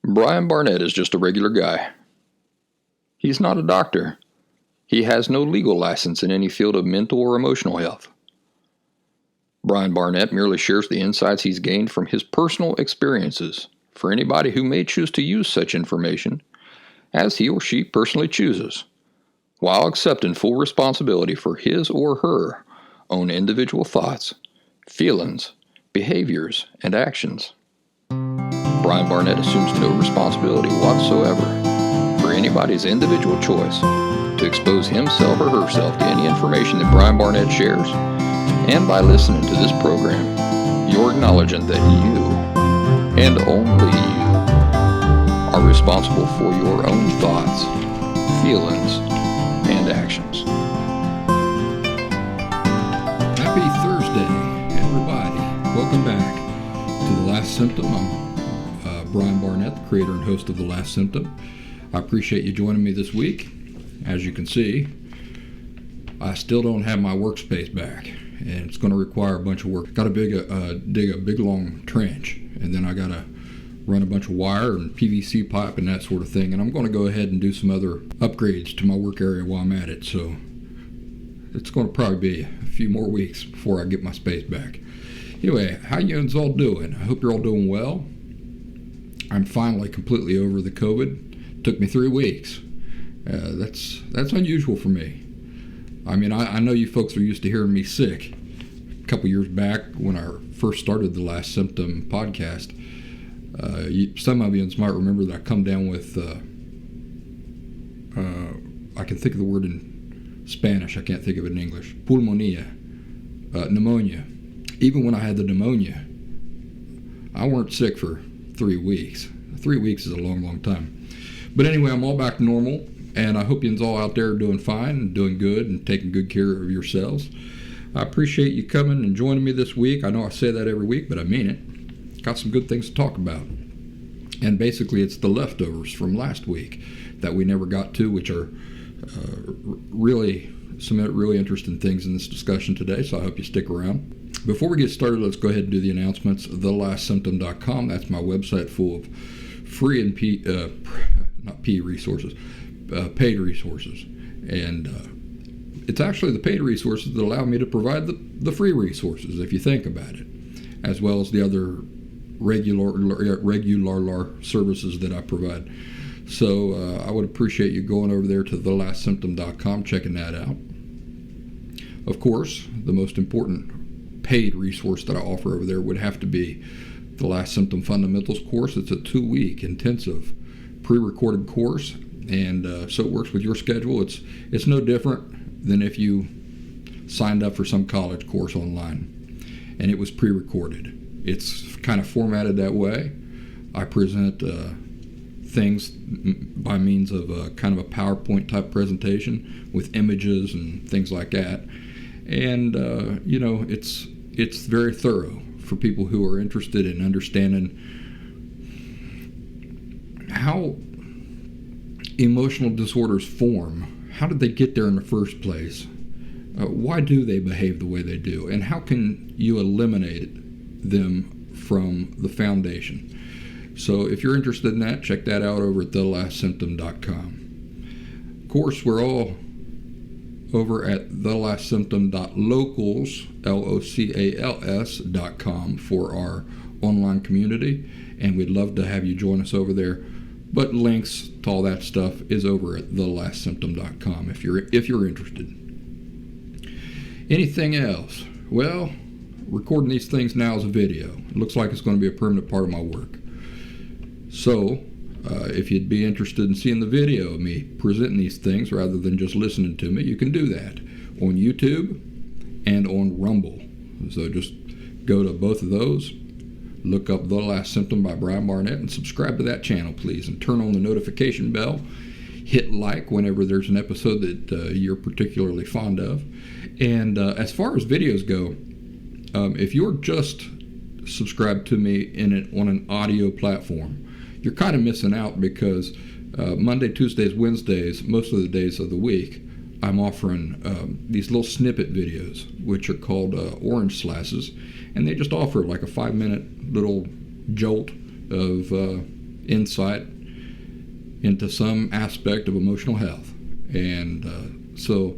Brian Barnett is just a regular guy. He's not a doctor. He has no legal license in any field of mental or emotional health. Brian Barnett merely shares the insights he's gained from his personal experiences for anybody who may choose to use such information as he or she personally chooses, while accepting full responsibility for his or her own individual thoughts, feelings, behaviors, and actions. Brian Barnett assumes no responsibility whatsoever for anybody's individual choice to expose himself or herself to any information that Brian Barnett shares, and by listening to this program, you're acknowledging that you, and only you, are responsible for your own thoughts, feelings, and actions. Happy Thursday, everybody. Welcome back to The Last Symptom. I'm Brian Barnett, the creator and host of The Last Symptom. I appreciate you joining me this week. As you can see, I still don't have my workspace back, and it's going to require a bunch of work. Got to dig a big long trench, and then I got to run a bunch of wire and PVC pipe and that sort of thing, and I'm going to go ahead and do some other upgrades to my work area while I'm at it, so it's going to probably be a few more weeks before I get my space back. Anyway, how you all doing? I hope you're all doing well. I'm finally completely over the COVID. It took me 3 weeks. That's unusual for me. I mean, I know you folks are used to hearing me sick. A couple years back when I first started the Last Symptom podcast, some of you might remember that I come down with, I can think of the word in Spanish, I can't think of it in English, pulmonia, pneumonia. Even when I had the pneumonia, I weren't sick for 3 weeks. 3 weeks is a long, long time. But anyway, I'm all back to normal, and I hope you all out there are doing fine and doing good and taking good care of yourselves. I appreciate you coming and joining me this week. I know I say that every week, but I mean it. Got some good things to talk about. And basically, it's the leftovers from last week that we never got to, which are really some really interesting things in this discussion today, so I hope you stick around. Before we get started, let's go ahead and do the announcements. TheLastSymptom.com, that's my website full of free and paid resources. And it's actually the paid resources that allow me to provide the free resources, if you think about it, as well as the other regular services that I provide. So I would appreciate you going over there to TheLastSymptom.com, checking that out. Of course, the most important paid resource that I offer over there would have to be the Last Symptom Fundamentals course. It's a 2-week intensive pre-recorded course, and so it works with your schedule. It's no different than if you signed up for some college course online and it was pre-recorded. It's kind of formatted that way. I present things by means of kind of a PowerPoint type presentation with images and things like that, and it's very thorough for people who are interested in understanding how emotional disorders form. How did they get there in the first place? Why do they behave the way they do? And how can you eliminate them from the foundation? So if you're interested in that, check that out over at TheLastSymptom.com. Of course, we're all over at thelastsymptom.locals, LOCALS.com for our online community, and we'd love to have you join us over there. But links to all that stuff is over at thelastsymptom.com if you're interested. Anything else? Well, recording these things now as a video. It looks like it's going to be a permanent part of my work. So, if you'd be interested in seeing the video of me presenting these things rather than just listening to me, you can do that on YouTube and on Rumble. So just go to both of those, look up The Last Symptom by Brian Barnett, and subscribe to that channel, please, and turn on the notification bell. Hit like whenever there's an episode that you're particularly fond of. And as far as videos go, if you're just subscribed to me on an audio platform, you're kind of missing out, because Monday, Tuesdays, Wednesdays, most of the days of the week, I'm offering these little snippet videos, which are called orange slices, and they just offer like a 5-minute little jolt of insight into some aspect of emotional health. And so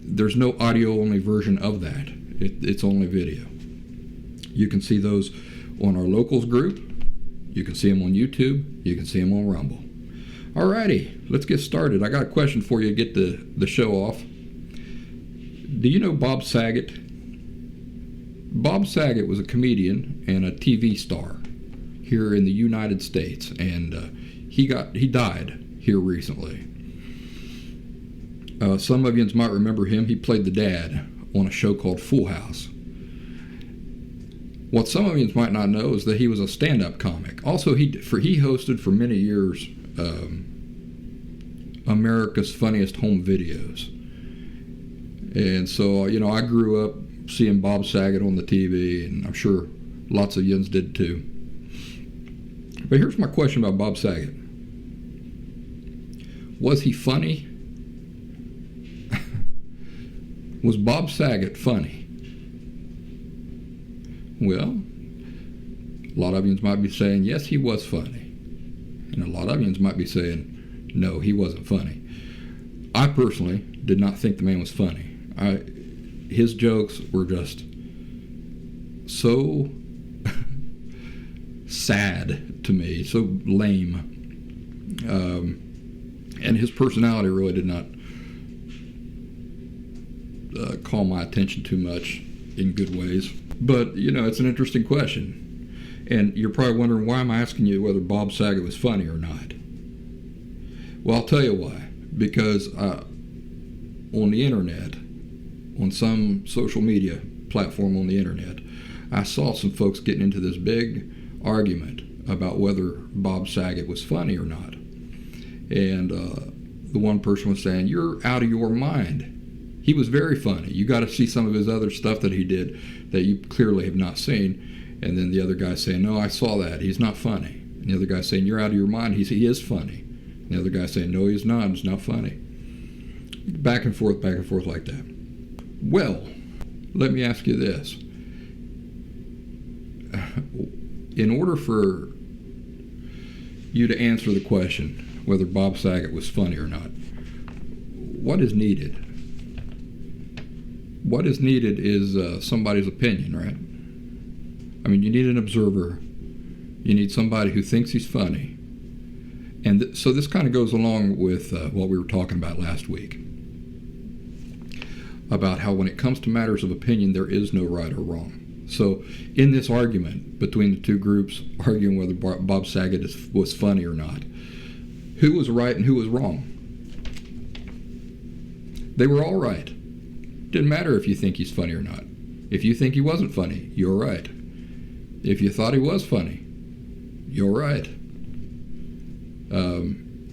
there's no audio-only version of that. It's only video. You can see those on our locals group. You can see them on YouTube. You can see them on Rumble. Alrighty, let's get started. I got a question for you to get the show off. Do you know Bob Saget? Bob Saget was a comedian and a TV star here in the United States, and he died here recently. Some of you might remember him. He played the dad on a show called Full House. What some of you might not know is that he was a stand-up comic. Also, he hosted for many years America's Funniest Home Videos. And so, I grew up seeing Bob Saget on the TV, and I'm sure lots of yins did too. But here's my question about Bob Saget. Was he funny? Was Bob Saget funny? Well, a lot of you might be saying, yes, he was funny. And a lot of you might be saying, no, he wasn't funny. I personally did not think the man was funny. His jokes were just so sad to me, so lame. And his personality really did not call my attention too much in good ways. But, it's an interesting question. And you're probably wondering, why am I asking you whether Bob Saget was funny or not? Well, I'll tell you why. Because on the internet, on some social media platform on the internet, I saw some folks getting into this big argument about whether Bob Saget was funny or not. And the one person was saying, you're out of your mind. He was very funny. You got to see some of his other stuff that he did that you clearly have not seen. And then the other guy saying, no, I saw that. He's not funny. And the other guy saying, you're out of your mind. He is funny. And the other guy saying, no, he's not. It's not funny. Back and forth like that. Well, let me ask you this. In order for you to answer the question whether Bob Saget was funny or not, what is needed? What is needed is somebody's opinion, right? I mean, you need an observer. You need somebody who thinks he's funny. And so this kind of goes along with what we were talking about last week, about how when it comes to matters of opinion, there is no right or wrong. So in this argument between the two groups arguing whether Bob Saget was funny or not, who was right and who was wrong? They were all right. Didn't matter if you think he's funny or not. If you think he wasn't funny, you're right. If you thought he was funny, you're right.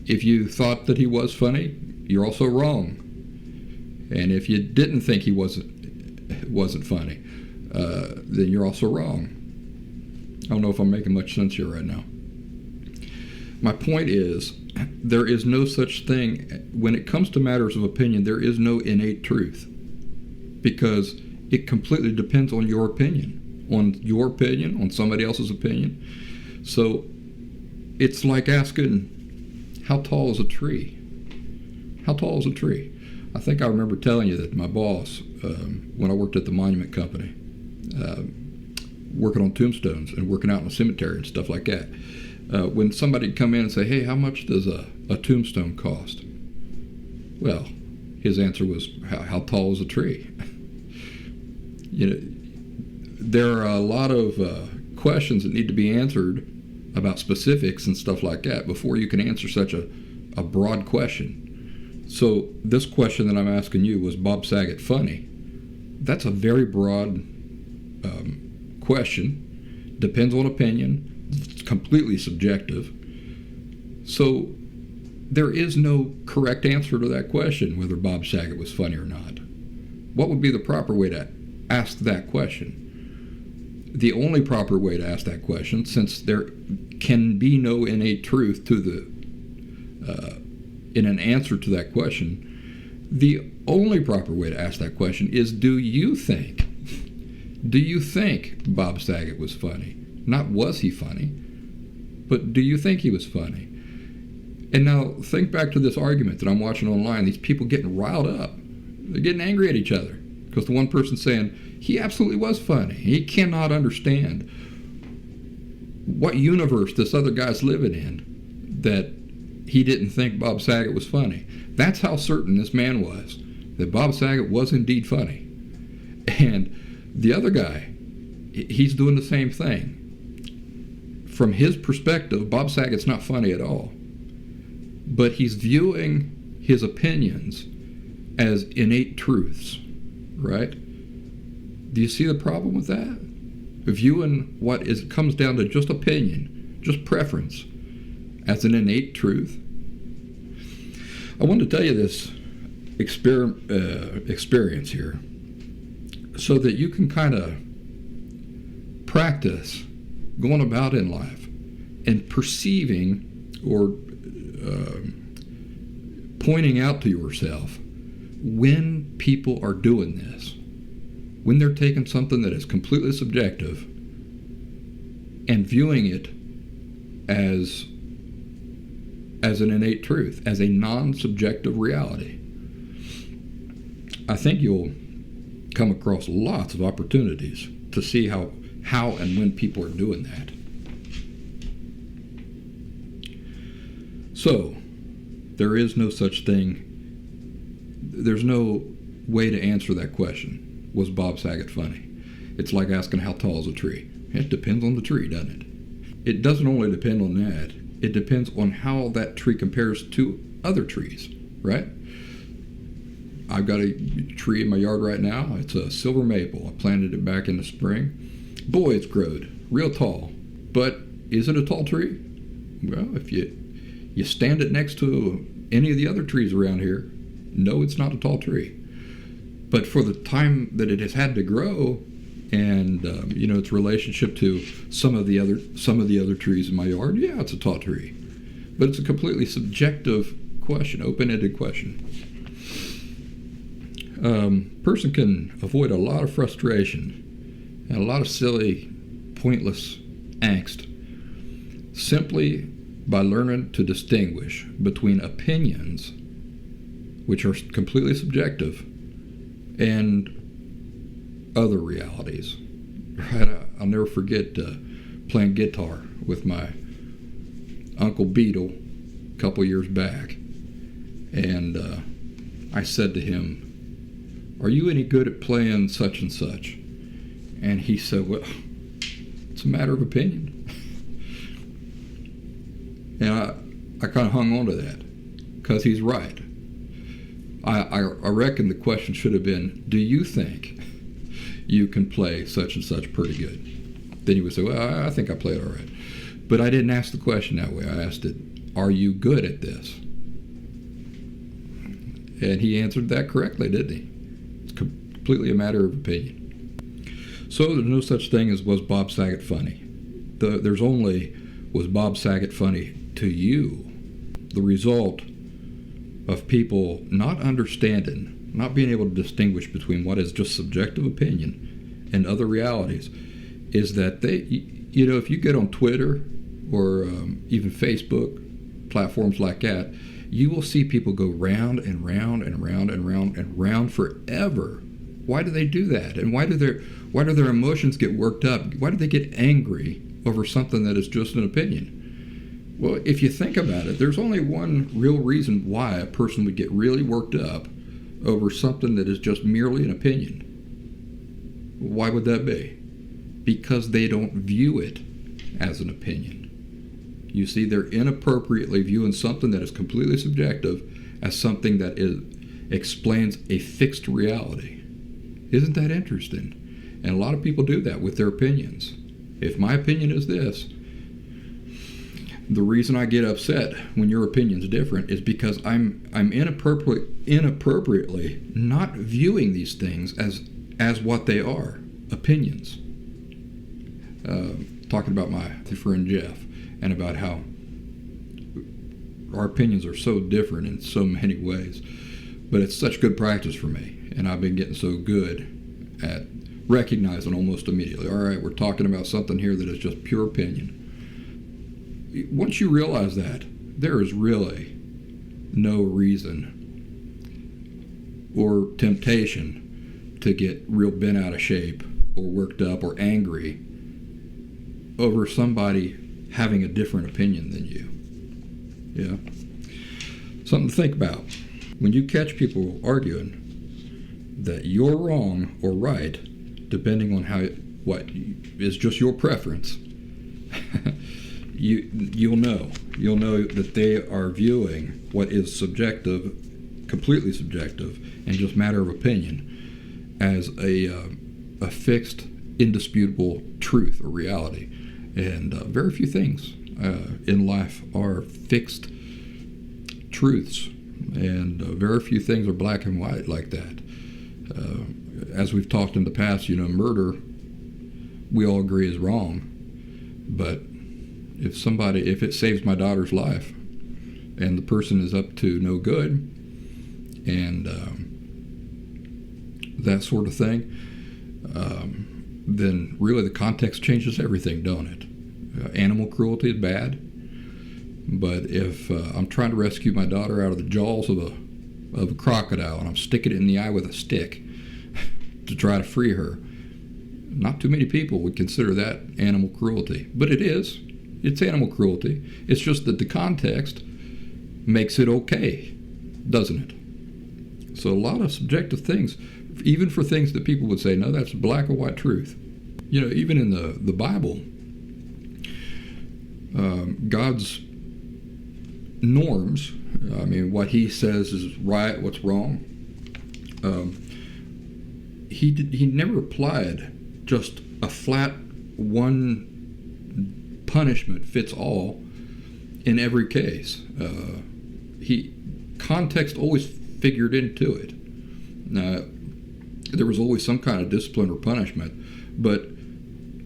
If you thought that he was funny, you're also wrong. And if you didn't think he wasn't funny, then you're also wrong. I don't know if I'm making much sense here right now. My point is, there is no such thing. When it comes to matters of opinion, there is no innate truth, because it completely depends on your opinion, on somebody else's opinion. So it's like asking, how tall is a tree? How tall is a tree? I think I remember telling you that my boss, when I worked at the monument company, working on tombstones and working out in a cemetery and stuff like that, when somebody would come in and say, hey, how much does a tombstone cost? Well, his answer was, how tall is a tree? There are a lot of questions that need to be answered about specifics and stuff like that before you can answer such a broad question. So this question that I'm asking you, was Bob Saget funny? That's a very broad question. Depends on opinion. It's completely subjective. So there is no correct answer to that question, whether Bob Saget was funny or not. What would be the proper way to ask that question? The only proper way to ask that question, since there can be no innate truth to in an answer to that question, the only proper way to ask that question is, do you think Bob Saget was funny? Not was he funny. but do you think he was funny? And now think back to this argument that I'm watching online. These people getting riled up. They're getting angry at each other because the one person's saying, he absolutely was funny. He cannot understand what universe this other guy's living in that he didn't think Bob Saget was funny. That's how certain this man was that Bob Saget was indeed funny. And the other guy, he's doing the same thing. From his perspective, Bob Saget's not funny at all. But he's viewing his opinions as innate truths, right? Do you see the problem with that? Viewing comes down to just opinion, just preference, as an innate truth. I want to tell you this experience here so that you can kind of practice going about in life and perceiving or pointing out to yourself when people are doing this, when they're taking something that is completely subjective and viewing it as an innate truth, as a non-subjective reality. I think you'll come across lots of opportunities to see how and when people are doing that. So, there is no such thing. There's no way to answer that question. Was Bob Saget funny? It's like asking how tall is a tree. It depends on the tree, doesn't it? It doesn't only depend on that. It depends on how that tree compares to other trees, right? I've got a tree in my yard right now. It's a silver maple. I planted it back in the spring. Boy, it's growed real tall. But is it a tall tree? Well, if you stand it next to any of the other trees around here, no, it's not a tall tree. But for the time that it has had to grow, and its relationship to some of the other trees in my yard, yeah, it's a tall tree. But it's a completely subjective question, open-ended question. Person can avoid a lot of frustration and a lot of silly, pointless angst simply by learning to distinguish between opinions, which are completely subjective, and other realities. Right? I'll never forget playing guitar with my Uncle Beetle a couple years back, and I said to him, "Are you any good at playing such and such?" And he said, "Well, it's a matter of opinion." And I kind of hung on to that because he's right. I reckon the question should have been, do you think you can play such and such pretty good? Then he would say, well, I think I play it all right. But I didn't ask the question that way. I asked it, are you good at this? And he answered that correctly, didn't he? It's completely a matter of opinion. So there's no such thing as was Bob Saget funny. There's only was Bob Saget funny to you. The result of people not understanding, not being able to distinguish between what is just subjective opinion and other realities, is that they, if you get on Twitter or even Facebook, platforms like that, you will see people go round and round and round and round and round forever. Why do they do that? And why do their emotions get worked up? Why do they get angry over something that is just an opinion? Well, if you think about it, there's only one real reason why a person would get really worked up over something that is just merely an opinion. Why would that be? Because they don't view it as an opinion. You see, they're inappropriately viewing something that is completely subjective as something that explains a fixed reality. Isn't that interesting? And a lot of people do that with their opinions. If my opinion is this, the reason I get upset when your opinion's different is because I'm inappropriately not viewing these things as what they are, opinions. Talking about my friend Jeff and about how our opinions are so different in so many ways, but it's such good practice for me, and I've been getting so good at recognizing almost immediately, all right, we're talking about something here that is just pure opinion. once you realize that, there is really no reason or temptation to get real bent out of shape or worked up or angry over somebody having a different opinion than you. Yeah. Something to think about. When you catch people arguing that you're wrong or right, depending on what is just your preference, you'll know that they are viewing what is subjective, completely subjective, and just matter of opinion, as a fixed, indisputable truth or reality. And very few things in life are fixed truths, and very few things are black and white like that. As we've talked in the past, murder, we all agree is wrong, but if it saves my daughter's life and the person is up to no good and that sort of thing, then really the context changes everything, don't it? Animal cruelty is bad, but if I'm trying to rescue my daughter out of the jaws of a crocodile and I'm sticking it in the eye with a stick to try to free her, not too many people would consider that animal cruelty, but it is. It's animal cruelty. It's just that the context makes it okay, doesn't it? So a lot of subjective things, even for things that people would say, no, that's black or white truth. Even in the Bible, God's norms, what he says is right, what's wrong, he never applied just a flat one punishment fits all in every case. Context always figured into it. There was always some kind of discipline or punishment, but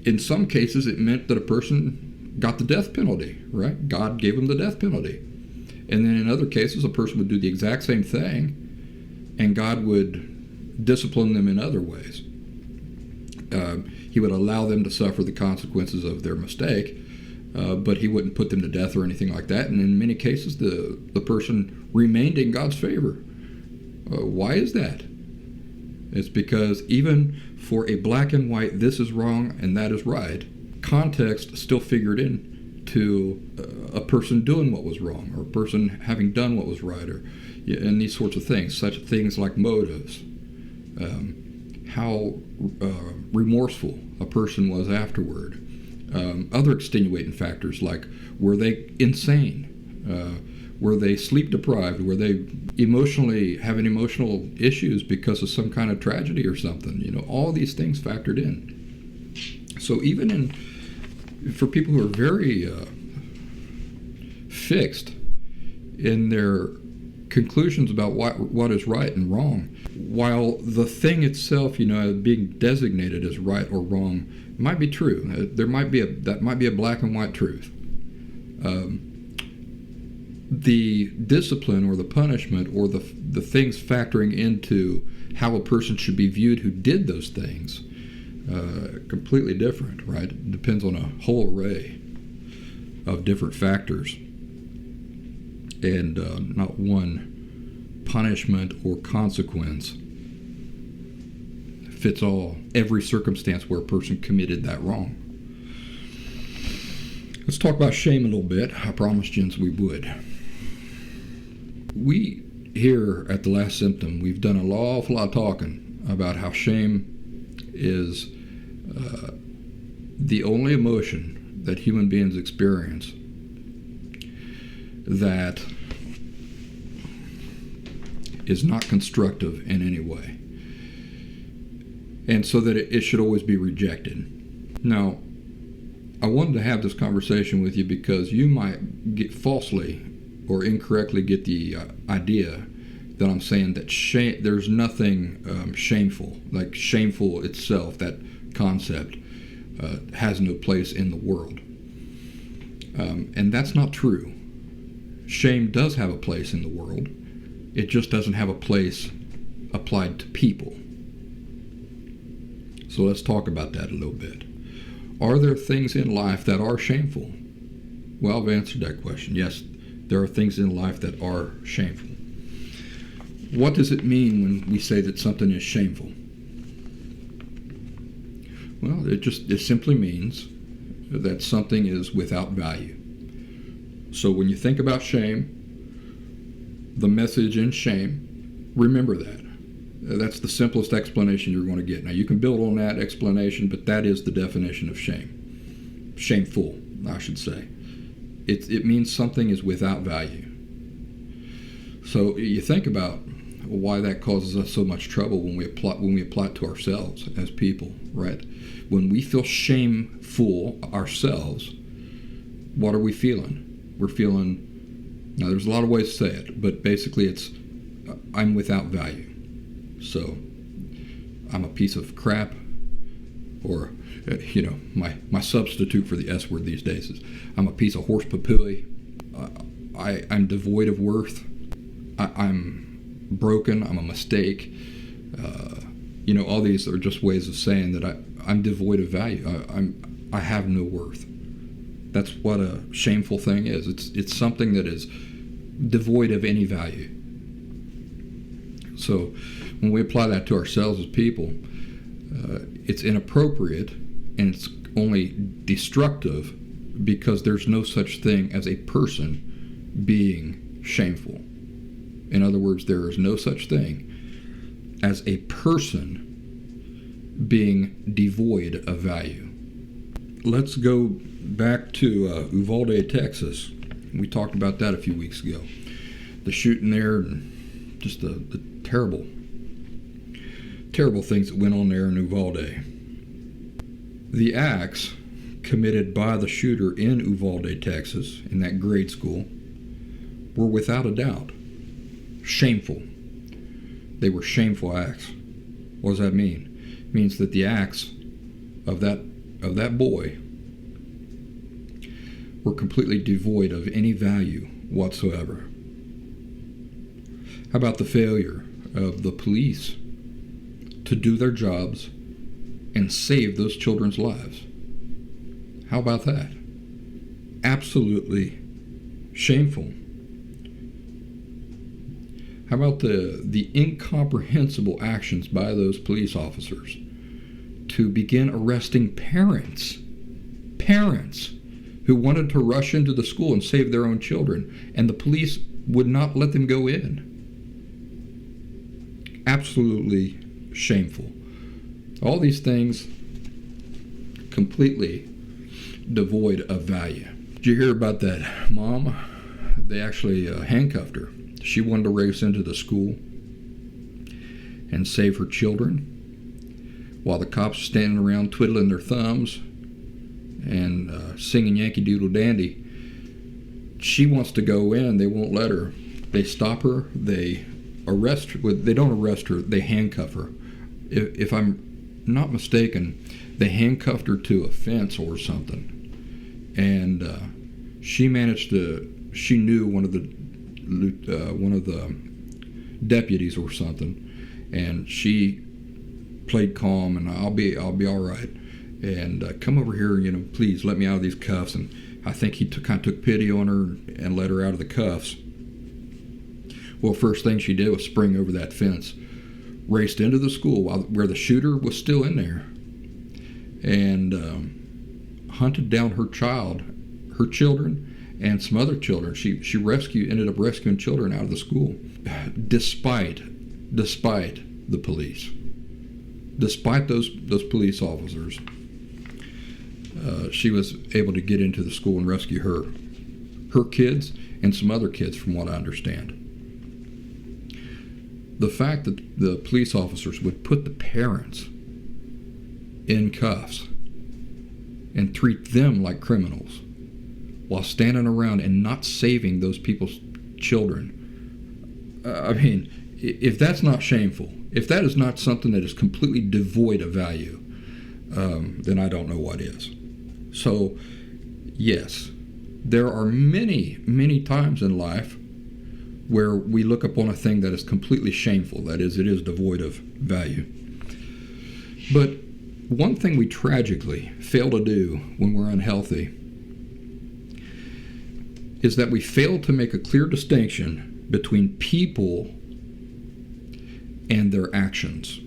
in some cases it meant that a person got the death penalty, right? God gave him the death penalty. And then in other cases, a person would do the exact same thing, and God would discipline them in other ways. He would allow them to suffer the consequences of their mistake, but he wouldn't put them to death or anything like that. And in many cases, the person remained in God's favor. Why is that? It's because even for a black and white, this is wrong and that is right, context still figured in to a person doing what was wrong or a person having done what was right, and these sorts of things, such things like motives, how remorseful a person was afterward, other extenuating factors like were they insane, were they sleep deprived, were they having emotional issues because of some kind of tragedy or something, all these things factored in. So even for people who are very fixed in their conclusions about what is right and wrong, while the thing itself, being designated as right or wrong might be true, that might be a black and white truth. The discipline or the punishment or the things factoring into how a person should be viewed who did those things, completely different, right? It depends on a whole array of different factors, and not one punishment or consequence fits all, every circumstance where a person committed that wrong. Let's talk about shame a little bit. I promised Jens we would. We here at The Last Symptom, we've done an awful lot of talking about how shame is the only emotion that human beings experience that is not constructive in any way, and so that it should always be rejected. Now, I wanted to have this conversation with you because you might get falsely or incorrectly get the idea that I'm saying that there's nothing shameful, like shameful itself, that concept has no place in the world. And that's not true. Shame does have a place in the world. It just doesn't have a place applied to people. So let's talk about that a little bit. Are there things in life that are shameful? Well, I've answered that question. Yes, there are things in life that are shameful. What does it mean when we say that something is shameful? Well, it simply means that something is without value. So when you think about shame, the message in shame, remember that. That's the simplest explanation you're going to get. Now, you can build on that explanation, but that is the definition of shame. Shameful, I should say. It means something is without value. So you think about why that causes us so much trouble when we apply it to ourselves as people, right? When we feel shameful ourselves, what are we feeling? We're feeling, now there's a lot of ways to say it, but basically it's, I'm without value. So I'm a piece of crap, or my substitute for the S word these days is I'm a piece of horse papooey. I'm devoid of worth. I'm broken. I'm a mistake. All these are just ways of saying that I'm devoid of value. I have no worth. That's what a shameful thing is. It's something that is devoid of any value. So when we apply that to ourselves as people, it's inappropriate and it's only destructive because there's no such thing as a person being shameful. In other words, there is no such thing as a person being devoid of value. Let's go back to Uvalde, Texas. We talked about that a few weeks ago. The shooting there, and just the terrible things that went on there in Uvalde. The acts committed by the shooter in Uvalde, Texas, in that grade school, were without a doubt shameful. They were shameful acts. What does that mean? It means that the acts of that boy were completely devoid of any value whatsoever. How about the failure of the police to do their jobs and save those children's lives? How about that? Absolutely shameful. How about the incomprehensible actions by those police officers to begin arresting parents who wanted to rush into the school and save their own children, and the police would not let them go in? Absolutely shameful. All these things completely devoid of value. Did you hear about that mom? They actually handcuffed her. She wanted to race into the school and save her children while the cops are standing around twiddling their thumbs and singing Yankee Doodle Dandy. She wants to go in. They won't let her. They stop her. They arrest her. They don't arrest her. They handcuff her. If I'm not mistaken, they handcuffed her to a fence or something. And she managed to, she knew one of the deputies or something, and she played calm and I'll be all right, and come over here, please let me out of these cuffs. And I think he kind of took pity on her and let her out of the cuffs. Well, first thing she did was spring over that fence, raced into the school where the shooter was still in there, and hunted down her children, and some other children. She ended up rescuing children out of the school, despite the police, despite those police officers. She was able to get into the school and rescue her kids, and some other kids, from what I understand. The fact that the police officers would put the parents in cuffs and treat them like criminals while standing around and not saving those people's children. If that's not shameful, if that is not something that is completely devoid of value, then I don't know what is. So, yes, there are many, many times in life where we look upon a thing that is completely shameful, that is, it is devoid of value. But one thing we tragically fail to do when we're unhealthy is that we fail to make a clear distinction between people and their actions.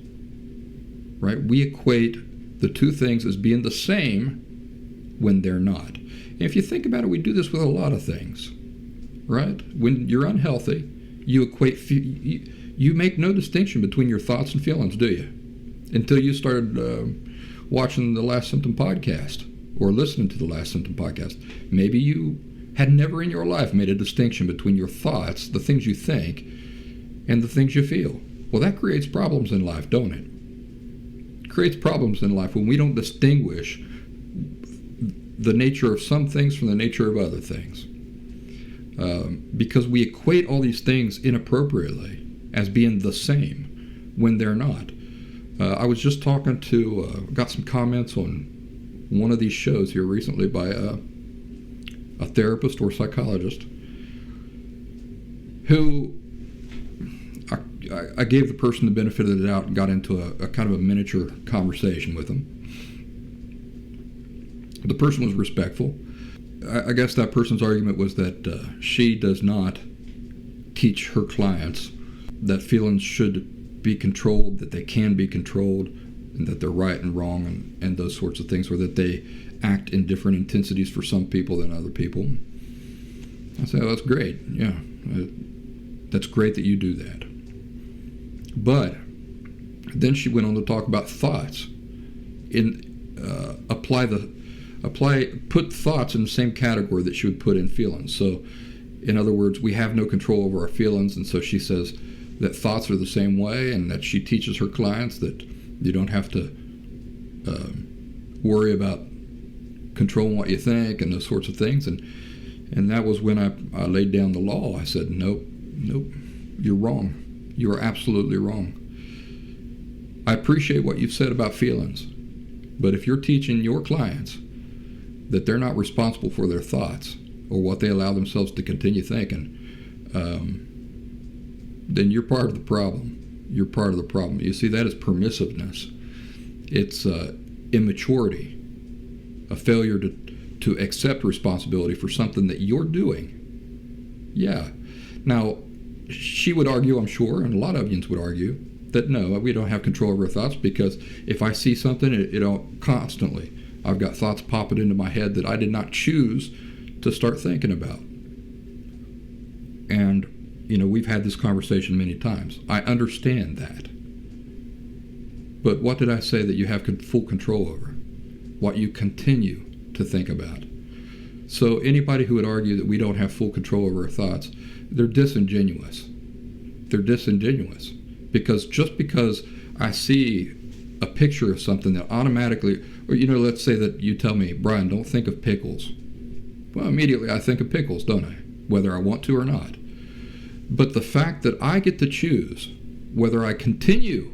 Right? We equate the two things as being the same when they're not. And if you think about it, we do this with a lot of things. Right? When you're unhealthy, you make no distinction between your thoughts and feelings, do you? Until you started watching the Last Symptom podcast or listening to the Last Symptom podcast. Maybe you had never in your life made a distinction between your thoughts, the things you think, and the things you feel. Well, that creates problems in life, don't it? It creates problems in life when we don't distinguish the nature of some things from the nature of other things. Because we equate all these things inappropriately as being the same when they're not. I was just talking to, got some comments on one of these shows here recently by a therapist or psychologist who I gave the person the benefit of the doubt and got into a kind of a miniature conversation with them. The person was respectful. I guess that person's argument was that she does not teach her clients that feelings should be controlled, that they can be controlled, and that they're right and wrong and those sorts of things, or that they act in different intensities for some people than other people. I said, oh, that's great. Yeah, that's great that you do that. But then she went on to talk about thoughts. Put thoughts in the same category that she would put in feelings. So, in other words, we have no control over our feelings, and so she says that thoughts are the same way, and that she teaches her clients that you don't have to worry about controlling what you think and those sorts of things. And that was when I laid down the law. I said, nope, you're wrong. You are absolutely wrong. I appreciate what you've said about feelings, but if you're teaching your clients that they're not responsible for their thoughts or what they allow themselves to continue thinking, then you're part of the problem. You're part of the problem. You see, that is permissiveness. It's immaturity, a failure to accept responsibility for something that you're doing. Yeah. Now, she would argue, I'm sure, and a lot of audience would argue, that no, we don't have control over our thoughts, because if I see something, constantly, I've got thoughts popping into my head that I did not choose to start thinking about. And, we've had this conversation many times. I understand that. But what did I say that you have full control over? What you continue to think about. So anybody who would argue that we don't have full control over our thoughts, they're disingenuous. They're disingenuous. Because just because I see a picture of something that automatically, or let's say that you tell me, Brian, don't think of pickles. Well, immediately I think of pickles, don't I? Whether I want to or not. But the fact that I get to choose whether I continue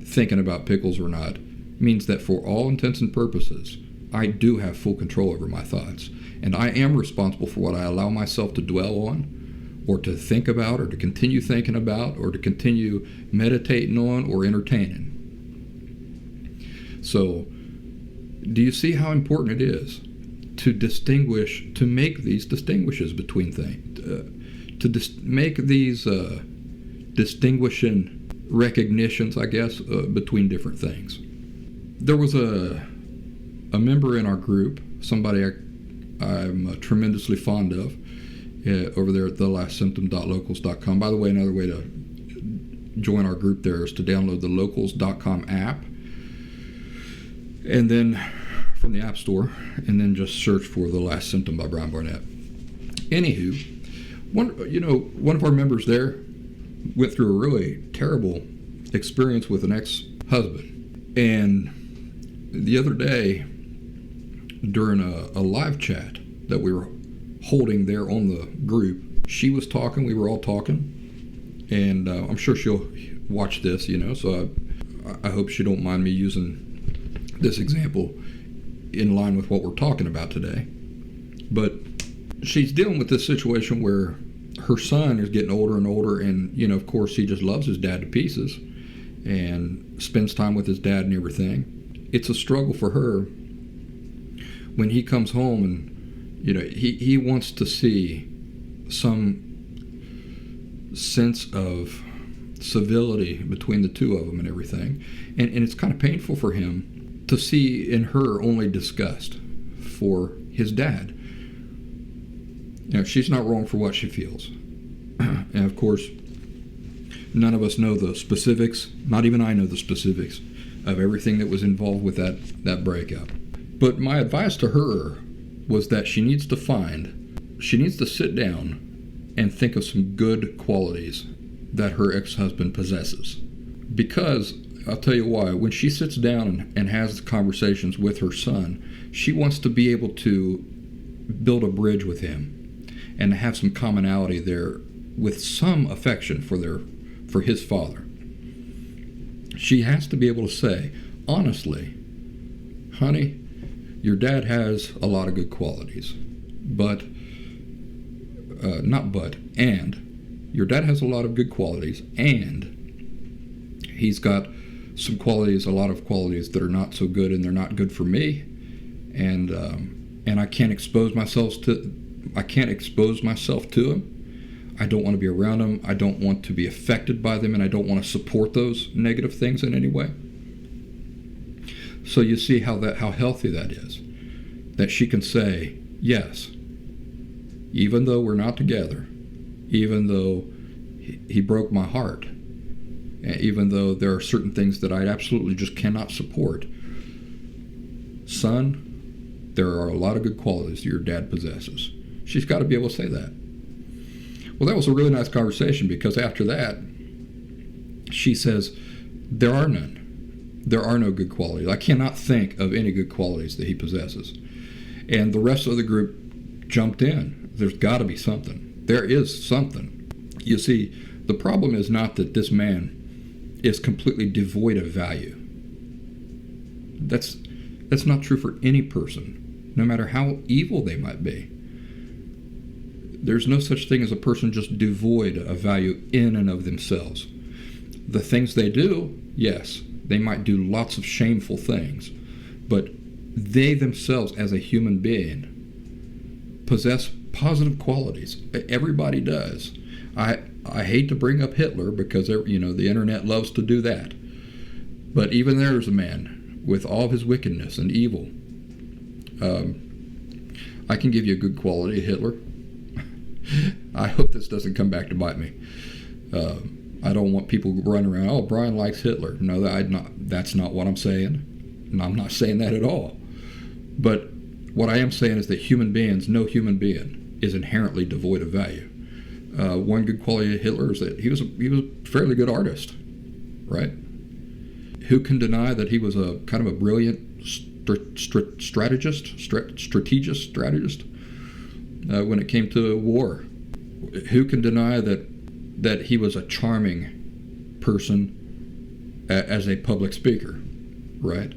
thinking about pickles or not means that for all intents and purposes, I do have full control over my thoughts. And I am responsible for what I allow myself to dwell on, or to think about, or to continue thinking about, or to continue meditating on, or entertaining. So, do you see how important it is to distinguish, to make these distinguishes between things, make these distinguishing recognitions, I guess, between different things. There was a member in our group, somebody I'm tremendously fond of, over there at thelastsymptom.locals.com. By the way, another way to join our group there is to download the locals.com app, and then from the App Store, and then just search for The Last Symptom by Brian Barnett. Anywho, one of our members there went through a really terrible experience with an ex-husband. And the other day, during a live chat that we were holding there on the group, she was talking, we were all talking, and I'm sure she'll watch this, so I hope she don't mind me using this example in line with what we're talking about today. But she's dealing with this situation where her son is getting older and older, and of course he just loves his dad to pieces and spends time with his dad and everything. It's a struggle for her when he comes home and He wants to see some sense of civility between the two of them and everything. And it's kind of painful for him to see in her only disgust for his dad. She's not wrong for what she feels. And of course, none of us know the specifics. Not even I know the specifics of everything that was involved with that breakup. But my advice to her was that she needs to sit down and think of some good qualities that her ex-husband possesses. Because, I'll tell you why, when she sits down and has conversations with her son, she wants to be able to build a bridge with him and have some commonality there with some affection for his father. She has to be able to say, honestly, honey, your dad has a lot of good qualities, and your dad has a lot of good qualities, and he's got a lot of qualities that are not so good, and they're not good for me, and I can't expose myself to him. I don't want to be around them. I don't want to be affected by them, and I don't want to support those negative things in any way. So you see how healthy that is. That she can say, yes, even though we're not together, even though he broke my heart, even though there are certain things that I absolutely just cannot support, son, there are a lot of good qualities your dad possesses. She's got to be able to say that. Well, that was a really nice conversation, because after that, she says, there are none. There are no good qualities. I cannot think of any good qualities that he possesses. And the rest of the group jumped in. There's got to be something. There is something. You see, the problem is not that this man is completely devoid of value. That's not true for any person, no matter how evil they might be. There's no such thing as a person just devoid of value in and of themselves. The things they do, yes, they might do lots of shameful things, but they themselves as a human being possess positive qualities. Everybody does. I hate to bring up Hitler, because the internet loves to do that. But even there's a man with all of his wickedness and evil. I can give you a good quality of Hitler. I hope this doesn't come back to bite me. I don't want people running around, oh, Brian likes Hitler. No, that's not what I'm saying. And I'm not saying that at all. But what I am saying is that no human being is inherently devoid of value. One good quality of Hitler is that he was a fairly good artist, right? Who can deny that he was a kind of a brilliant strategist when it came to war? Who can deny that he was a charming person as a public speaker, right?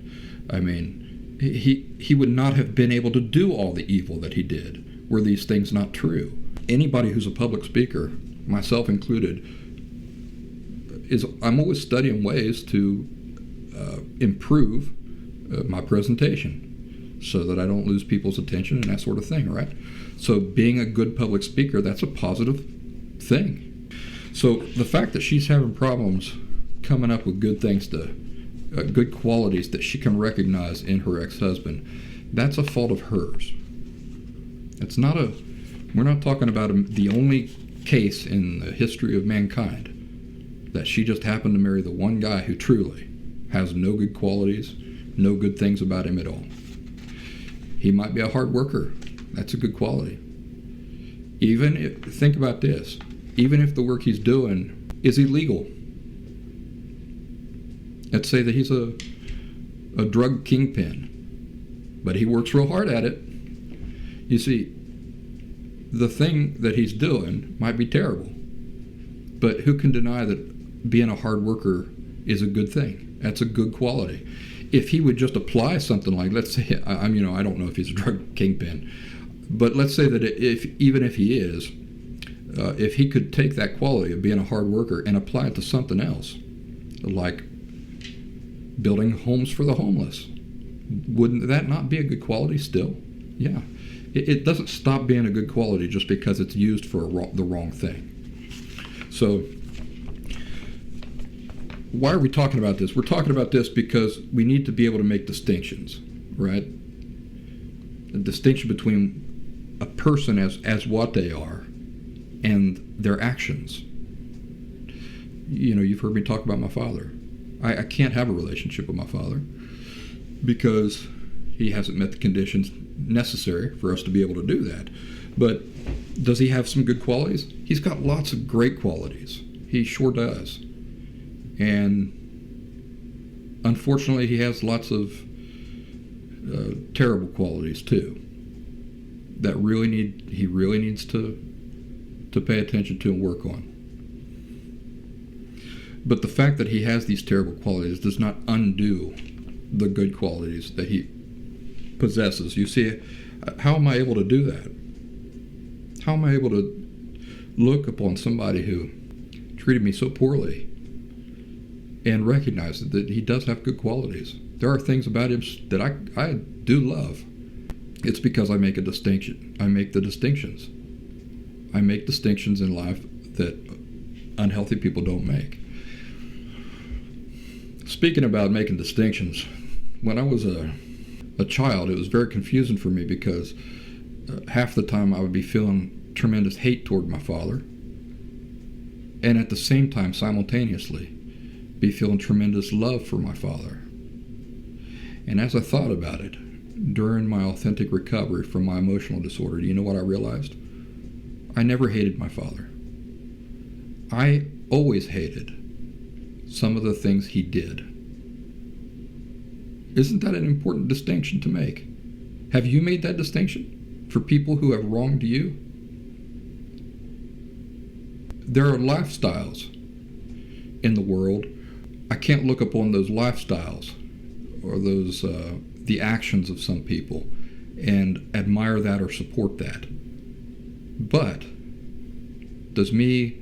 I mean, he would not have been able to do all the evil that he did were these things not true. Anybody who's a public speaker, myself included, I'm always studying ways to improve my presentation so that I don't lose people's attention and that sort of thing, right? So being a good public speaker, that's a positive thing. So the fact that she's having problems coming up with good things good qualities that she can recognize in her ex-husband, that's a fault of hers. We're not talking about the only case in the history of mankind that she just happened to marry the one guy who truly has no good qualities, no good things about him at all. He might be a hard worker. That's a good quality. Think about this. Even if the work he's doing is illegal. Let's say that he's a drug kingpin, but he works real hard at it. You see, the thing that he's doing might be terrible, but who can deny that being a hard worker is a good thing? That's a good quality. If he would just apply something like, let's say, I don't know if he's a drug kingpin, but let's say that even if he is, if he could take that quality of being a hard worker and apply it to something else, like building homes for the homeless, wouldn't that not be a good quality still? Yeah. It doesn't stop being a good quality just because it's used for the wrong thing. So why are we talking about this? We're talking about this because we need to be able to make distinctions, right? A distinction between a person as what they are and their actions. You know, you've heard me talk about my father. I can't have a relationship with my father because he hasn't met the conditions necessary for us to be able to do that. But does he have some good qualities? He's got lots of great qualities. He sure does. And unfortunately, he has lots of terrible qualities too that he really needs to pay attention to and work on. But the fact that he has these terrible qualities does not undo the good qualities that he possesses. You see, how am I able to do that? How am I able to look upon somebody who treated me so poorly and recognize that he does have good qualities? There are things about him that I do love. It's because I make a distinction. I make the distinctions. I make distinctions in life that unhealthy people don't make. Speaking about making distinctions, when I was a child, it was very confusing for me because half the time I would be feeling tremendous hate toward my father, and at the same time, simultaneously, be feeling tremendous love for my father. And as I thought about it, during my authentic recovery from my emotional disorder, do you know what I realized? I never hated my father. I always hated some of the things he did. Isn't that an important distinction to make? Have you made that distinction for people who have wronged you? There are lifestyles in the world. I can't look upon those lifestyles or those the actions of some people and admire that or support that. But does me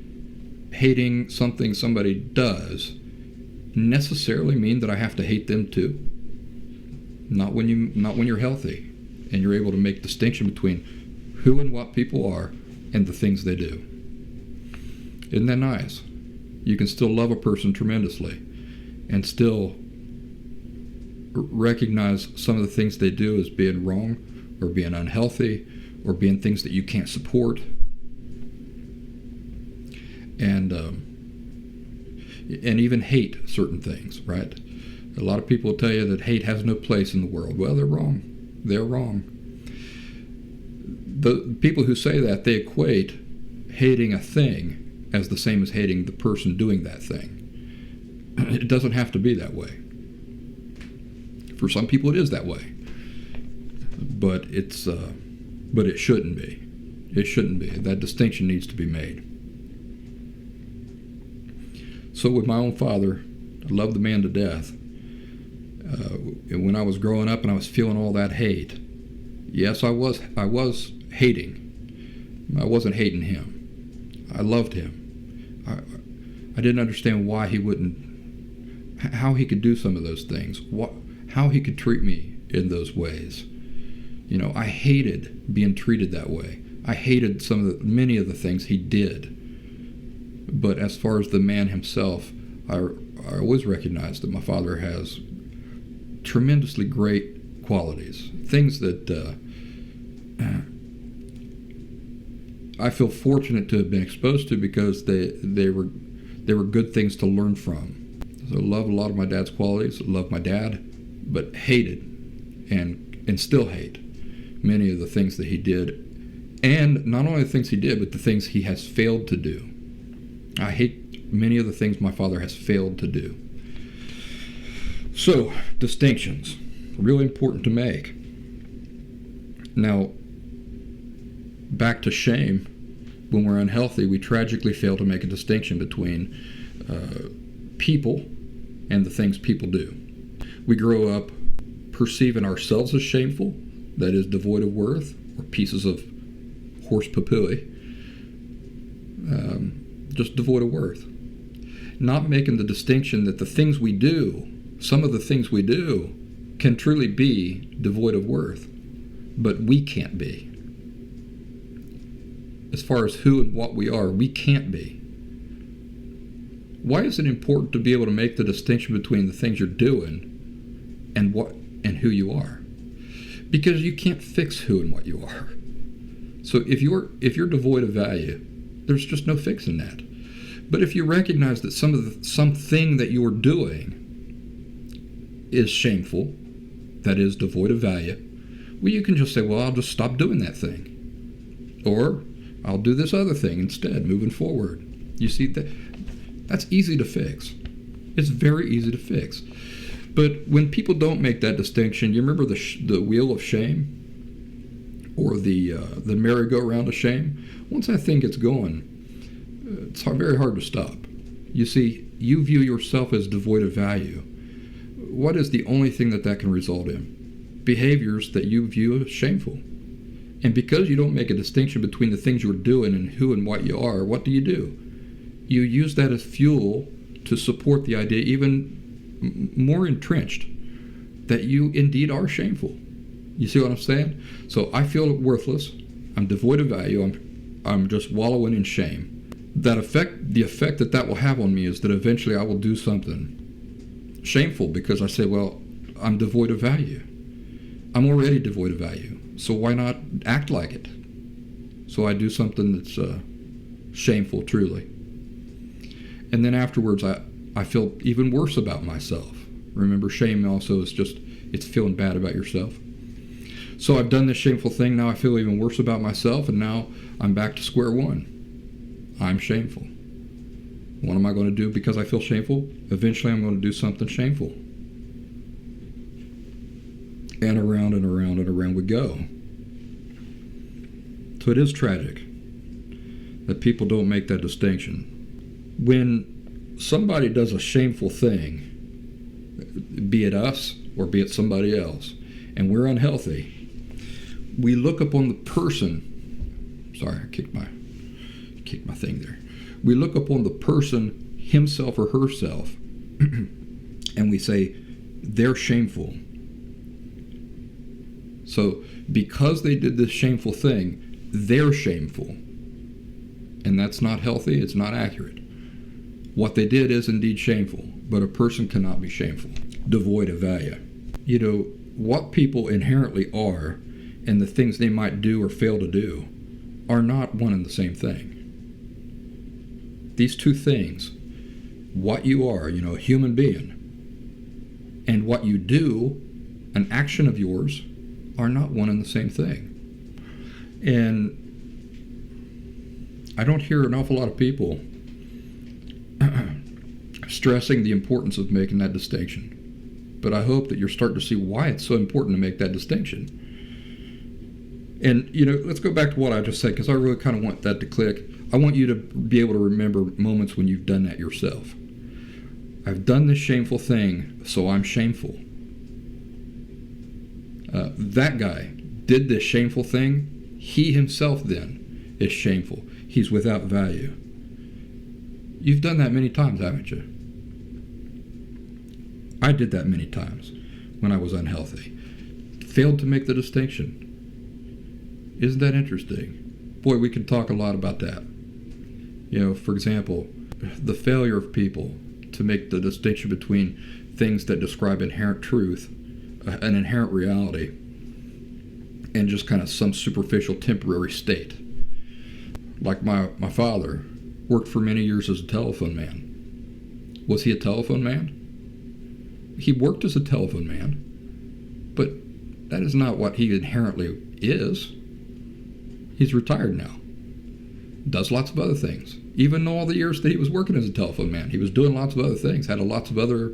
hating something somebody does necessarily mean that I have to hate them too? Not when you're healthy and you're able to make distinction between who and what people are and the things they do. Isn't that nice? You can still love a person tremendously and still recognize some of the things they do as being wrong or being unhealthy or being things that you can't support. And even hate certain things, right? A lot of people tell you that hate has no place in the world. Well, they're wrong. They're wrong. The people who say that, they equate hating a thing as the same as hating the person doing that thing. It doesn't have to be that way. For some people it is that way. But it shouldn't be. It shouldn't be. That distinction needs to be made. So with my own father, I loved the man to death. When I was growing up and I was feeling all that hate, yes, I was hating. I wasn't hating him. I loved him. I didn't understand why he wouldn't, how he could do some of those things, how he could treat me in those ways. You know, I hated being treated that way. I hated many of the things he did. But as far as the man himself, I always recognized that my father has tremendously great qualities, things that I feel fortunate to have been exposed to because they were good things to learn from. So I love a lot of my dad's qualities. I love my dad, but hated and still hate many of the things that he did, and not only the things he did, but the things he has failed to do. I hate many of the things my father has failed to do. So, distinctions, really important to make. Now, back to shame. When we're unhealthy, we tragically fail to make a distinction between people and the things people do. We grow up perceiving ourselves as shameful, that is, devoid of worth, or pieces of horse papooey, just devoid of worth. Not making the distinction that the things we do, some of the things we do, can truly be devoid of worth, but we can't be. as far as who and what we are, we can't be. Why is it important to be able to make the distinction between the things you're doing and what and who you are? Because you can't fix who and what you are. So if you're devoid of value, there's just no fixing that. But if you recognize that something that you're doing is shameful, that is devoid of value, well, you can just say, well, I'll just stop doing that thing. Or I'll do this other thing instead, moving forward. You see, that's easy to fix. It's very easy to fix. But when people don't make that distinction, you remember the wheel of shame? Or the merry-go-round of shame? Once that thing gets going, it's very hard to stop. You see, you view yourself as devoid of value. What is the only thing that can result in? Behaviors that you view as shameful. And because you don't make a distinction between the things you're doing and who and what you are, what do? You use that as fuel to support the idea, even more entrenched, that you indeed are shameful. You see what I'm saying? So I feel worthless. I'm devoid of value. I'm just wallowing in shame. The effect that will have on me is that eventually I will do something shameful because I say, well, I'm devoid of value. I'm already devoid of value. So why not act like it? So I do something that's shameful, truly. And then afterwards, I feel even worse about myself. Remember, shame also is it's feeling bad about yourself. So I've done this shameful thing, now I feel even worse about myself, and now I'm back to square one. I'm shameful. What am I going to do because I feel shameful? Eventually I'm going to do something shameful. And around and around and around we go. So it is tragic that people don't make that distinction. When somebody does a shameful thing, be it us or be it somebody else, and we're unhealthy, we look upon the person. Sorry, I kicked my thing there. We look upon the person, himself or herself, and we say, they're shameful. So because they did this shameful thing, they're shameful. And that's not healthy, it's not accurate. What they did is indeed shameful, but a person cannot be shameful, devoid of value. You know, what people inherently are and the things they might do or fail to do are not one and the same thing. These two things, what you are, a human being, and what you do, an action of yours, are not one and the same thing. And I don't hear an awful lot of people stressing the importance of making that distinction. But I hope that you're starting to see why it's so important to make that distinction. And, let's go back to what I just said, because I really kind of want that to click. I want you to be able to remember moments when you've done that yourself. I've done this shameful thing, so I'm shameful. That guy did this shameful thing. He himself then is shameful. He's without value. You've done that many times, haven't you? I did that many times when I was unhealthy. Failed to make the distinction. Isn't that interesting? Boy, we could talk a lot about that. For example, the failure of people to make the distinction between things that describe inherent truth, an inherent reality, and just kind of some superficial temporary state. Like my father worked for many years as a telephone man. Was he a telephone man? He worked as a telephone man, but that is not what he inherently is. He's retired now. Does lots of other things. Even all the years that he was working as a telephone man, he was doing lots of other things, had lots of other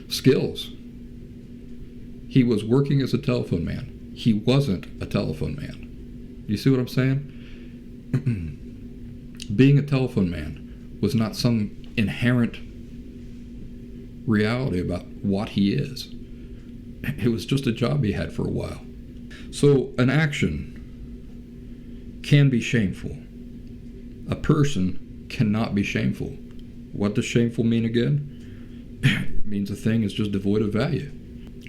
skills. He was working as a telephone man. He wasn't a telephone man. You see what I'm saying? Being a telephone man was not some inherent reality about what he is. It was just a job he had for a while. So an action can be shameful. A person cannot be shameful. What does shameful mean again? It means a thing is just devoid of value.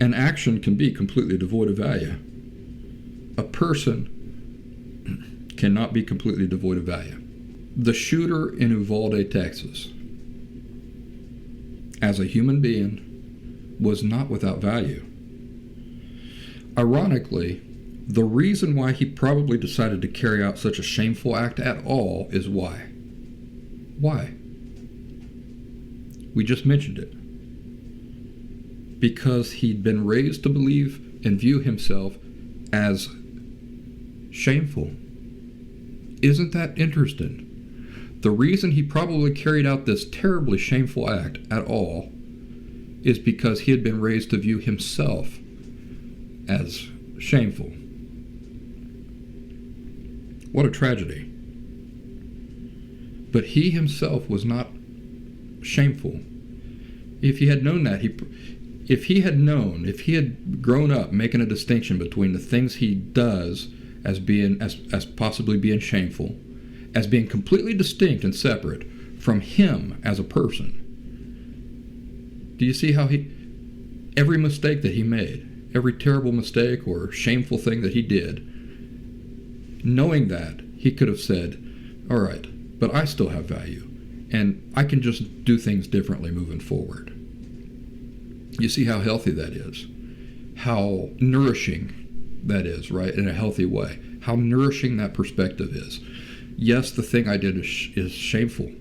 An action can be completely devoid of value. A person cannot be completely devoid of value. The shooter in Uvalde, Texas, as a human being, was not without value. Ironically, the reason why he probably decided to carry out such a shameful act at all is why. Why? We just mentioned it. Because he'd been raised to believe and view himself as shameful. Isn't that interesting? The reason he probably carried out this terribly shameful act at all is because he had been raised to view himself as shameful. What a tragedy. But he himself was not shameful. If he had known that, if he had grown up making a distinction between the things he does as possibly being shameful, as being completely distinct and separate from him as a person. Do you see how every mistake that he made, every terrible mistake or shameful thing that he did, knowing that, he could have said, all right, but I still have value, and I can just do things differently moving forward. You see how healthy that is, how nourishing that is, right, in a healthy way, how nourishing that perspective is. Yes, the thing I did is shameful,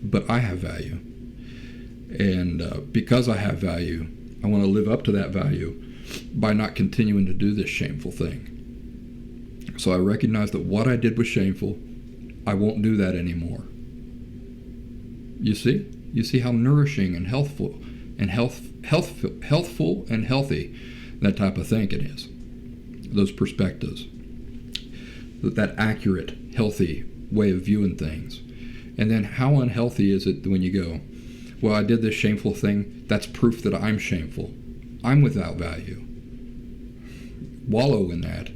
but I have value. And because I have value, I want to live up to that value by not continuing to do this shameful thing. So I recognize that what I did was shameful. I won't do that anymore. You see? You see how nourishing and healthful and healthful and healthy that type of thinking is. Those perspectives. That accurate, healthy way of viewing things. And then how unhealthy is it when you go, well, I did this shameful thing, that's proof that I'm shameful. I'm without value. Wallow in that.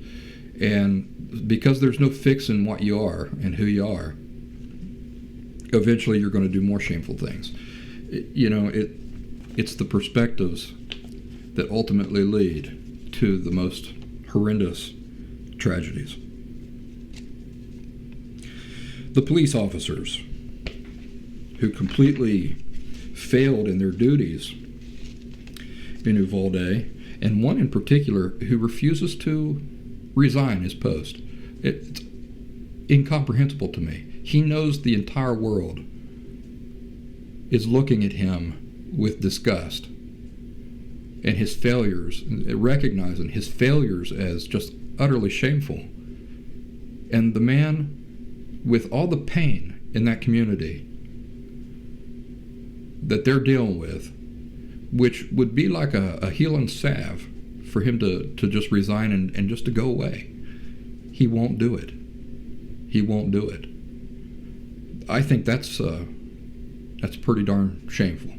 And because there's no fixing what you are and who you are, eventually you're going to do more shameful things. It's the perspectives that ultimately lead to the most horrendous tragedies. The police officers who completely failed in their duties in Uvalde, and one in particular who refuses to resign his post. It's incomprehensible to me. He knows the entire world is looking at him with disgust and his failures, recognizing his failures as just utterly shameful. And the man, with all the pain in that community that they're dealing with, which would be like a healing salve for him to just resign and just to go away. He won't do it. He won't do it. I think that's pretty darn shameful.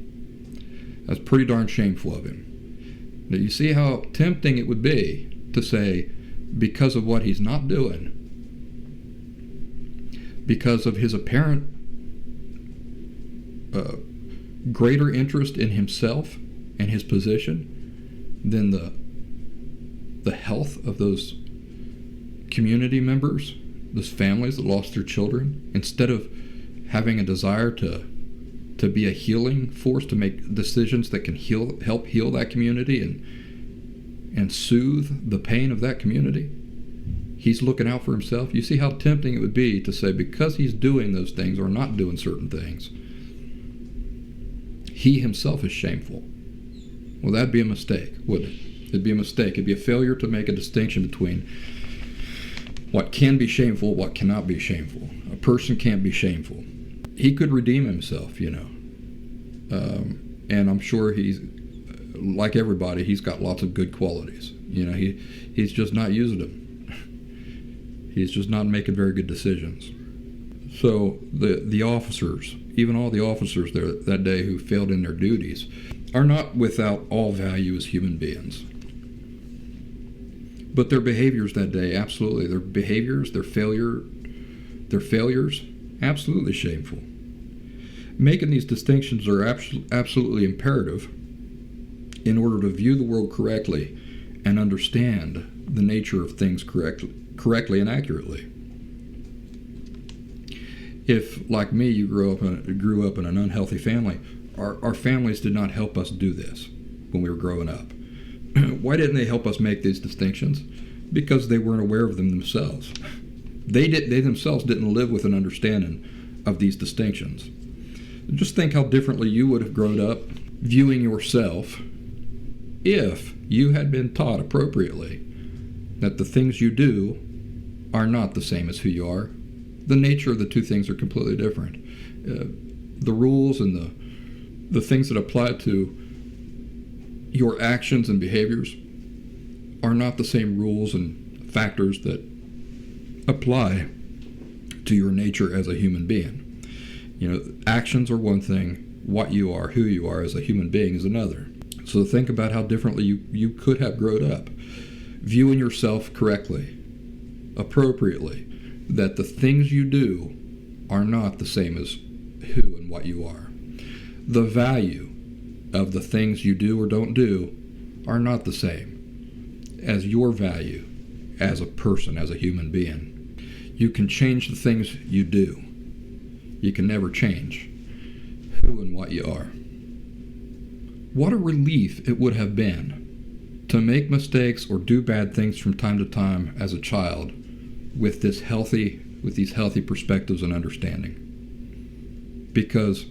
That's pretty darn shameful of him. Now you see how tempting it would be to say, because of what he's not doing, because of his apparent greater interest in himself and his position than the health of those community members, those families that lost their children, instead of having a desire to be a healing force, to make decisions that can help heal that community and soothe the pain of that community. He's looking out for himself. You see how tempting it would be to say, because he's doing those things or not doing certain things, he himself is shameful. Well, that'd be a mistake, wouldn't it? It'd be a mistake. It'd be a failure to make a distinction between what can be shameful, what cannot be shameful. A person can't be shameful. He could redeem himself, and I'm sure he's, like everybody, he's got lots of good qualities. He's just not using them. He's just not making very good decisions. So the officers, even all the officers there that day who failed in their duties, are not without all value as human beings. But their behaviors that day, absolutely. Their behaviors, their failures, absolutely shameful. Making these distinctions are absolutely imperative in order to view the world correctly and understand the nature of things correctly and accurately. If, like me, you grew up in an unhealthy family, our families did not help us do this when we were growing up. Why didn't they help us make these distinctions? Because they weren't aware of them themselves. They themselves didn't live with an understanding of these distinctions. Just think how differently you would have grown up viewing yourself if you had been taught appropriately that the things you do are not the same as who you are. The nature of the two things are completely different. The rules and the things that apply to your actions and behaviors are not the same rules and factors that apply to your nature as a human being. Actions are one thing, what you are, who you are as a human being is another. So think about how differently you could have grown up, viewing yourself correctly, appropriately, that the things you do are not the same as who and what you are. The value of the things you do or don't do are not the same as your value as a person, as a human being. You can change the things you do. You can never change who and what you are. What a relief it would have been to make mistakes or do bad things from time to time as a child with these healthy perspectives and understanding. Because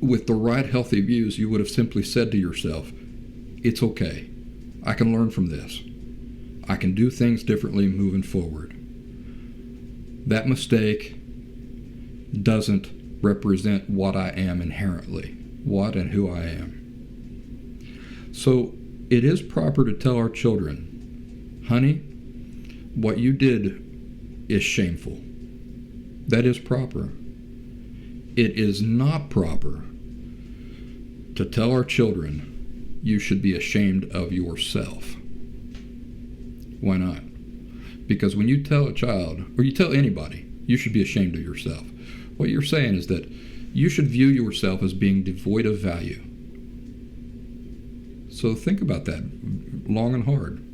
with the right healthy views, you would have simply said to yourself, it's okay. I can learn from this. I can do things differently moving forward. That mistake doesn't represent what I am inherently, what and who I am. So it is proper to tell our children, honey, what you did is shameful. That is proper. It is not proper to tell our children you should be ashamed of yourself. Why not? Because when you tell a child, or you tell anybody, you should be ashamed of yourself, what you're saying is that you should view yourself as being devoid of value. So think about that long and hard.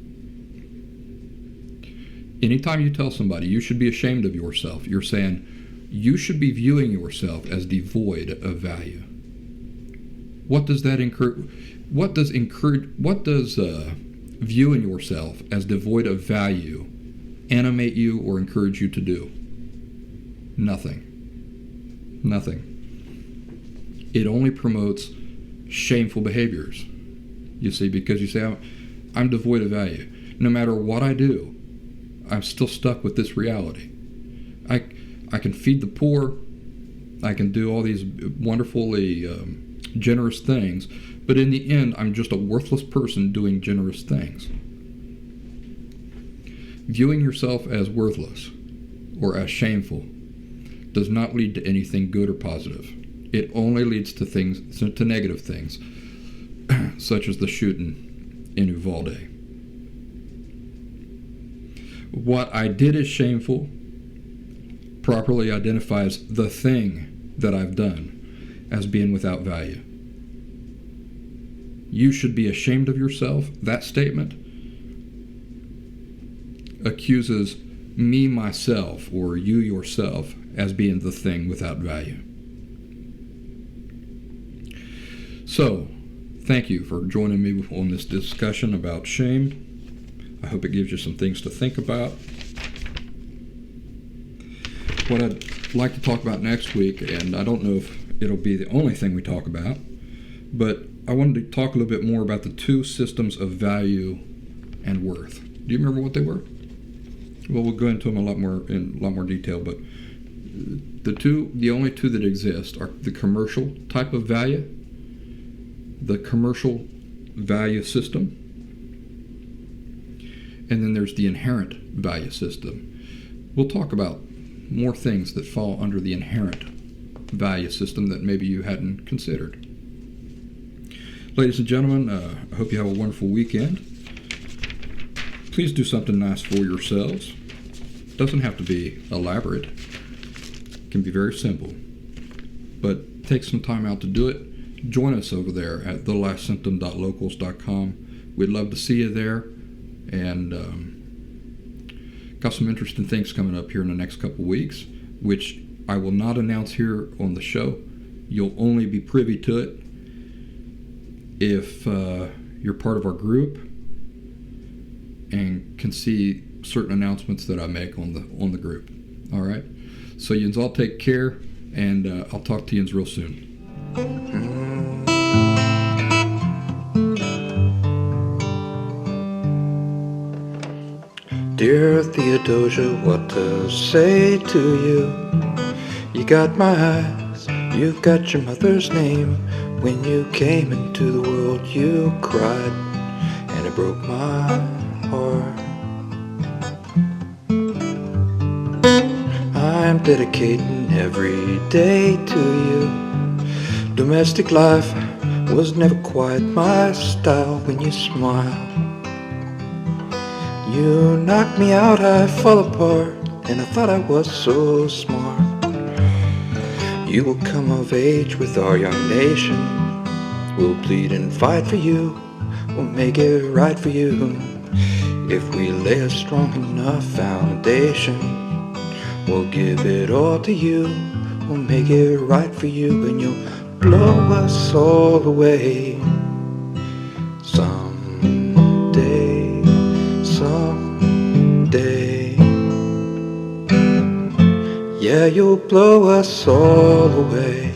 Anytime you tell somebody you should be ashamed of yourself, you're saying you should be viewing yourself as devoid of value. What does that encourage? What does viewing yourself as devoid of value animate you or encourage you to do? Nothing. It only promotes shameful behaviors. You see, because you say, I'm devoid of value. No matter what I do, I'm still stuck with this reality. I can feed the poor. I can do all these wonderfully generous things. But in the end, I'm just a worthless person doing generous things. Viewing yourself as worthless or as shameful does not lead to anything good or positive. It only leads to negative things, such as the shooting in Uvalde. What I did is shameful properly identifies the thing that I've done as being without value. You should be ashamed of yourself. That statement accuses me, myself, or you yourself as being the thing without value. So, thank you for joining me on this discussion about shame. I hope it gives you some things to think about. What I'd like to talk about next week, and I don't know if it'll be the only thing we talk about, but I wanted to talk a little bit more about the two systems of value and worth. Do you remember what they were? Well, we'll go into them in a lot more detail, but the only two that exist are the commercial type of value, the commercial value system, and then there's the inherent value system. We'll talk about more things that fall under the inherent value system that maybe you hadn't considered. Ladies and gentlemen, I hope you have a wonderful weekend. Please do something nice for yourselves. It doesn't have to be elaborate. It can be very simple. But take some time out to do it. Join us over there at thelastsymptom.locals.com. We'd love to see you there. And got some interesting things coming up here in the next couple weeks. which I will not announce here on the show. You'll only be privy to it if you're part of our group and can see certain announcements that I make on the group. All right. So yins all take care, and I'll talk to yins real soon. Dear Theodosia, what to say to you? You got my eyes, you've got your mother's name. When you came into the world you cried, and it broke my heart. I'm dedicating every day to you. Domestic life was never quite my style. When you smile, you knocked me out, I fell apart, and I thought I was so smart. You will come of age with our young nation. We'll bleed and fight for you. We'll make it right for you. If we lay a strong enough foundation, we'll give it all to you. We'll make it right for you, and you'll blow us all away. Someday, someday. Yeah, you'll blow us all away.